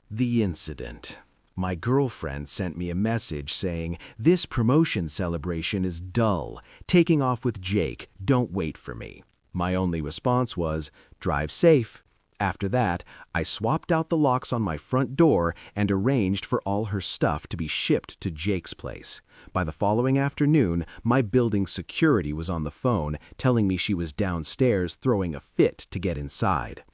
The incident. My girlfriend sent me a message saying, "This promotion celebration is dull. Taking off with Jake. Don't wait for me." My only response was, "Drive safe." After that, I swapped out the locks on my front door and arranged for all her stuff to be shipped to Jake's place. By the following afternoon, my building's security was on the phone, telling me she was downstairs throwing a fit to get inside.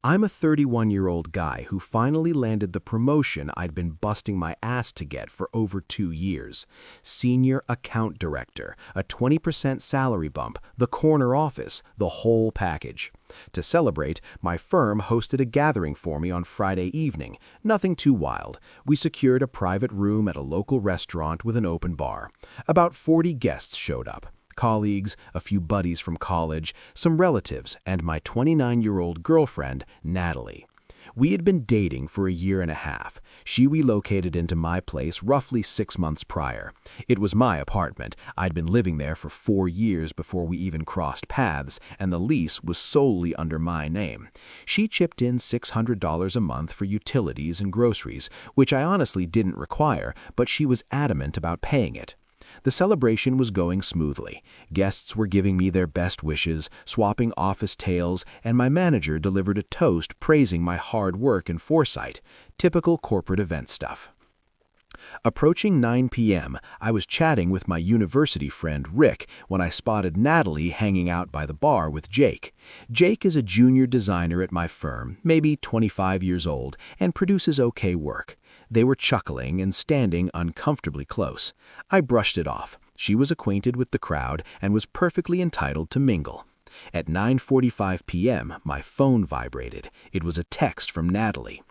I'm a 31-year-old guy who finally landed the promotion I'd been busting my ass to get for over 2 years. Senior Account Director, a 20% salary bump, the corner office, the whole package. To celebrate, my firm hosted a gathering for me on Friday evening. Nothing too wild. We secured a private room at a local restaurant with an open bar. About 40 guests showed up. Colleagues, a few buddies from college, some relatives, and my 29-year-old girlfriend, Natalie. We had been dating for a year and a half. She relocated into my place roughly 6 months prior. It was my apartment. I'd been living there for 4 years before we even crossed paths, and the lease was solely under my name. She chipped in $600 a month for utilities and groceries, which I honestly didn't require, but she was adamant about paying it. The celebration was going smoothly. Guests were giving me their best wishes, swapping office tales, and my manager delivered a toast praising my hard work and foresight. Typical corporate event stuff. Approaching 9 p.m., I was chatting with my university friend Rick when I spotted Natalie hanging out by the bar with Jake. Jake is a junior designer at my firm, maybe 25 years old, and produces okay work. They were chuckling and standing uncomfortably close. I brushed it off. She was acquainted with the crowd and was perfectly entitled to mingle. At 9:45 p.m., my phone vibrated. It was a text from Natalie.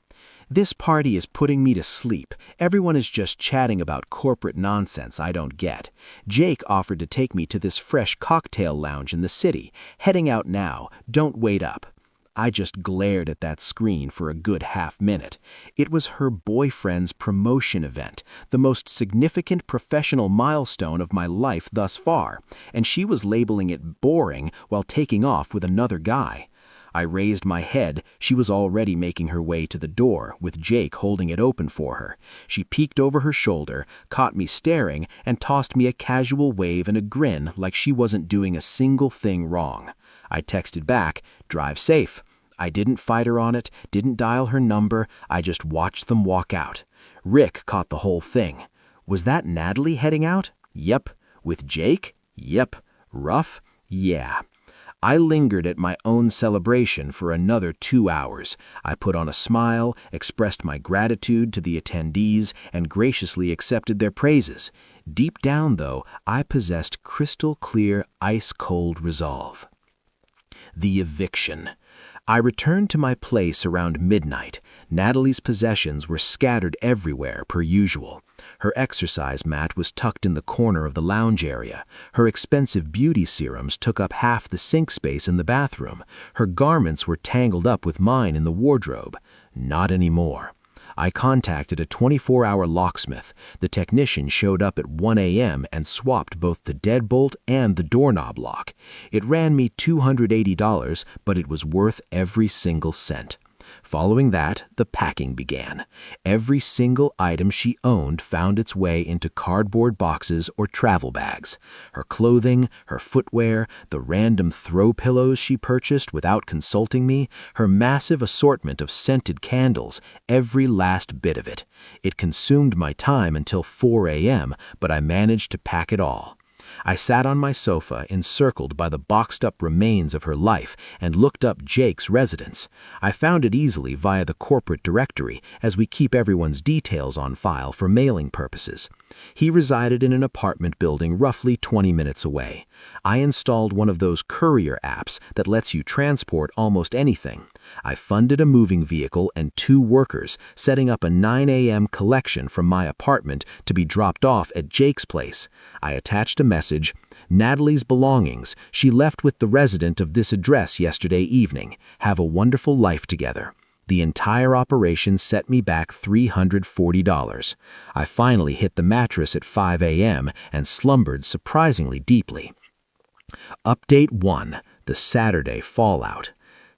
"This party is putting me to sleep. Everyone is just chatting about corporate nonsense I don't get. Jake offered to take me to this fresh cocktail lounge in the city. Heading out now. Don't wait up." I just glared at that screen for a good half-minute. It was her boyfriend's promotion event, the most significant professional milestone of my life thus far, and she was labeling it boring while taking off with another guy. I raised my head. She was already making her way to the door, with Jake holding it open for her. She peeked over her shoulder, caught me staring, and tossed me a casual wave and a grin like she wasn't doing a single thing wrong. I texted back, "Drive safe." I didn't fight her on it, didn't dial her number, I just watched them walk out. Rick caught the whole thing. Was that Natalie heading out? Yep. With Jake? Yep. Rough? Yeah. I lingered at my own celebration for another 2 hours. I put on a smile, expressed my gratitude to the attendees, and graciously accepted their praises. Deep down, though, I possessed crystal-clear, ice-cold resolve. The eviction. I returned to my place around midnight. Natalie's possessions were scattered everywhere per usual. Her exercise mat was tucked in the corner of the lounge area. Her expensive beauty serums took up half the sink space in the bathroom. Her garments were tangled up with mine in the wardrobe. Not anymore. I contacted a 24-hour locksmith. The technician showed up at 1 a.m. and swapped both the deadbolt and the doorknob lock. It ran me $280, but it was worth every single cent. Following that, the packing began. Every single item she owned found its way into cardboard boxes or travel bags. Her clothing, her footwear, the random throw pillows she purchased without consulting me, her massive assortment of scented candles, every last bit of it. It consumed my time until 4 a.m., but I managed to pack it all. I sat on my sofa, encircled by the boxed-up remains of her life, and looked up Jake's residence. I found it easily via the corporate directory, as we keep everyone's details on file for mailing purposes. He resided in an apartment building roughly 20 minutes away. I installed one of those courier apps that lets you transport almost anything. I funded a moving vehicle and 2 workers, setting up a 9 a.m. collection from my apartment to be dropped off at Jake's place. I attached a message, "Natalie's belongings. She left with the resident of this address yesterday evening. Have a wonderful life together." The entire operation set me back $340. I finally hit the mattress at 5 a.m. and slumbered surprisingly deeply. Update 1. The Saturday Fallout.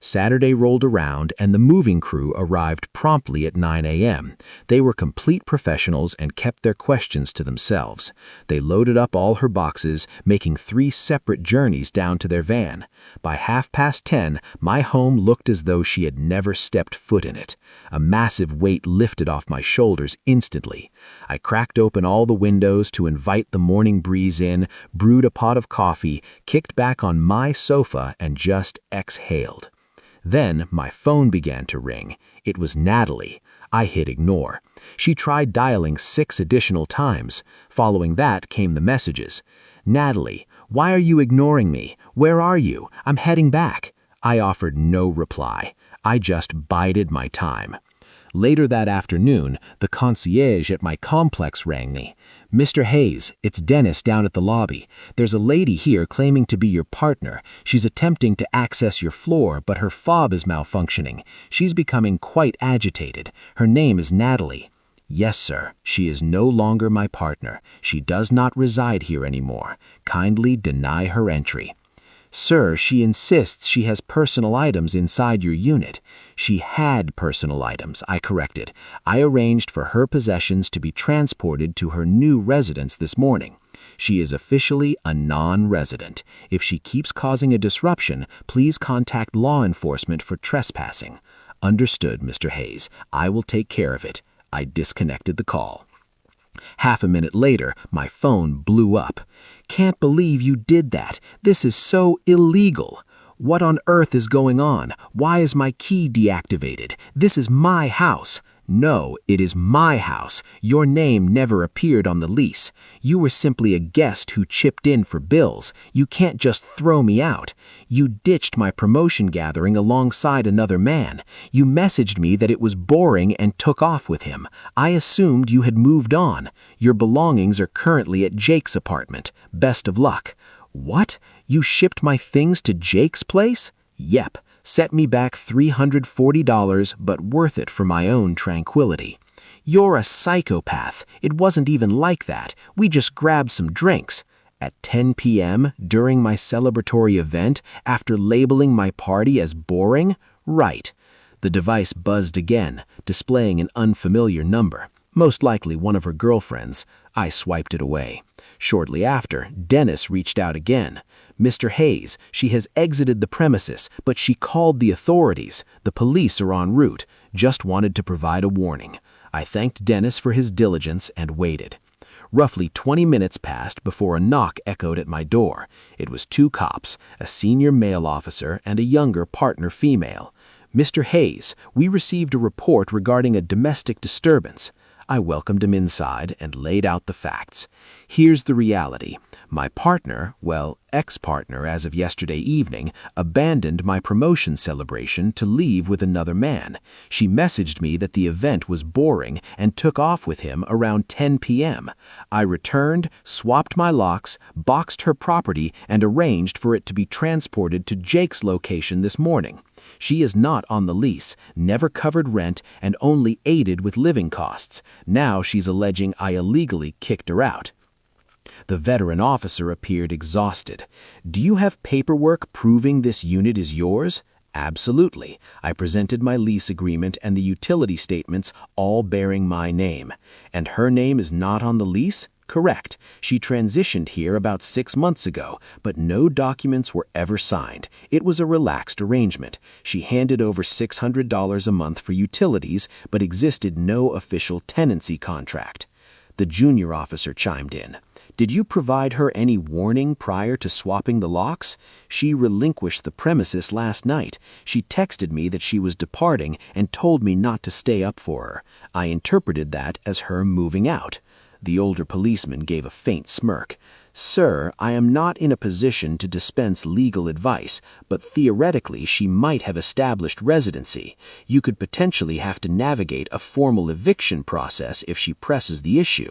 Saturday rolled around and the moving crew arrived promptly at 9 a.m. They were complete professionals and kept their questions to themselves. They loaded up all her boxes, making 3 separate journeys down to their van. By 10:30, my home looked as though she had never stepped foot in it. A massive weight lifted off my shoulders instantly. I cracked open all the windows to invite the morning breeze in, brewed a pot of coffee, kicked back on my sofa, and just exhaled. Then my phone began to ring. It was Natalie. I hit ignore. She tried dialing 6 additional times. Following that came the messages. "Natalie, why are you ignoring me? Where are you? I'm heading back." I offered no reply. I just bided my time. Later that afternoon, the concierge at my complex rang me. "Mr. Hayes, it's Dennis down at the lobby. There's a lady here claiming to be your partner. She's attempting to access your floor, but her fob is malfunctioning. She's becoming quite agitated. Her name is Natalie." "Yes, sir. She is no longer my partner. She does not reside here anymore. Kindly deny her entry." "Sir, she insists she has personal items inside your unit." "She had personal items," I corrected. "I arranged for her possessions to be transported to her new residence this morning. She is officially a non-resident. If she keeps causing a disruption, please contact law enforcement for trespassing." "Understood, Mr. Hayes. I will take care of it." I disconnected the call. Half a minute later, my phone blew up. "Can't believe you did that. This is so illegal. What on earth is going on? Why is my key deactivated? This is my house." "No, it is my house. Your name never appeared on the lease. You were simply a guest who chipped in for bills. You can't just throw me out. You ditched my promotion gathering alongside another man. You messaged me that it was boring and took off with him. I assumed you had moved on. Your belongings are currently at Jake's apartment. Best of luck." "What? You shipped my things to Jake's place?" "Yep. Set me back $340, but worth it for my own tranquility." "You're a psychopath. It wasn't even like that. We just grabbed some drinks." At 10 p.m., during my celebratory event, after labeling my party as boring? Right. The device buzzed again, displaying an unfamiliar number. Most likely one of her girlfriends. I swiped it away. Shortly after, Dennis reached out again. "Mr. Hayes, she has exited the premises, but she called the authorities. The police are en route. Just wanted to provide a warning." I thanked Dennis for his diligence and waited. Roughly 20 minutes passed before a knock echoed at my door. It was 2 cops, a senior male officer and a younger partner female. "Mr. Hayes, we received a report regarding a domestic disturbance." I welcomed him inside and laid out the facts. "Here's the reality. My partner, well, ex-partner as of yesterday evening, abandoned my promotion celebration to leave with another man. She messaged me that the event was boring and took off with him around 10 p.m. I returned, swapped my locks, boxed her property, and arranged for it to be transported to Jake's location this morning. She is not on the lease, never covered rent, and only aided with living costs. Now she's alleging I illegally kicked her out." The veteran officer appeared exhausted. "Do you have paperwork proving this unit is yours?" "Absolutely. I presented my lease agreement and the utility statements, all bearing my name." "And her name is not on the lease?" "Correct. She transitioned here about 6 months ago, but no documents were ever signed. It was a relaxed arrangement. She handed over $600 a month for utilities, but existed no official tenancy contract." The junior officer chimed in. "Did you provide her any warning prior to swapping the locks? She relinquished the premises last night. She texted me that she was departing and told me not to stay up for her. I interpreted that as her moving out." The older policeman gave a faint smirk. "Sir, I am not in a position to dispense legal advice, but theoretically she might have established residency. You could potentially have to navigate a formal eviction process if she presses the issue."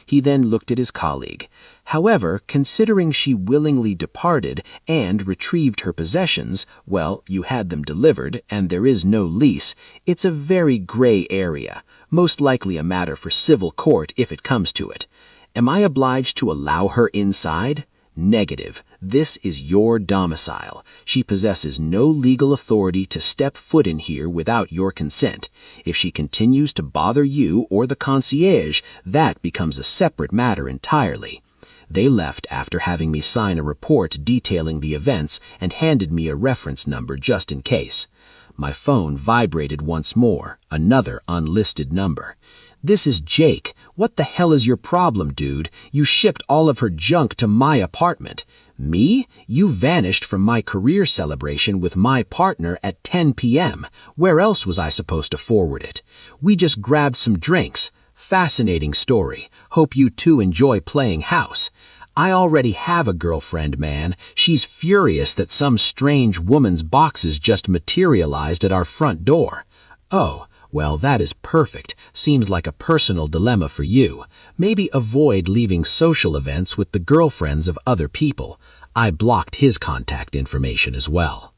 He then looked at his colleague. "However, considering she willingly departed and retrieved her possessions, well, you had them delivered, and there is no lease, it's a very gray area, most likely a matter for civil court if it comes to it. Am I obliged to allow her inside?" Negative. This is your domicile. She possesses no legal authority to step foot in here without your consent. If she continues to bother you or the concierge, that becomes a separate matter entirely. They left after having me sign a report detailing the events and handed me a reference number just in case. My phone vibrated once more, another unlisted number. "This is Jake. What the hell is your problem, dude? You shipped all of her junk to my apartment." "Me? You vanished from my career celebration with my partner at 10 p.m. Where else was I supposed to forward it? We just grabbed some drinks. Fascinating story. Hope you two enjoy playing house." "I already have a girlfriend, man. She's furious that some strange woman's boxes just materialized at our front door." "Oh, well, that is perfect. Seems like a personal dilemma for you. Maybe avoid leaving social events with the girlfriends of other people." I blocked his contact information as well.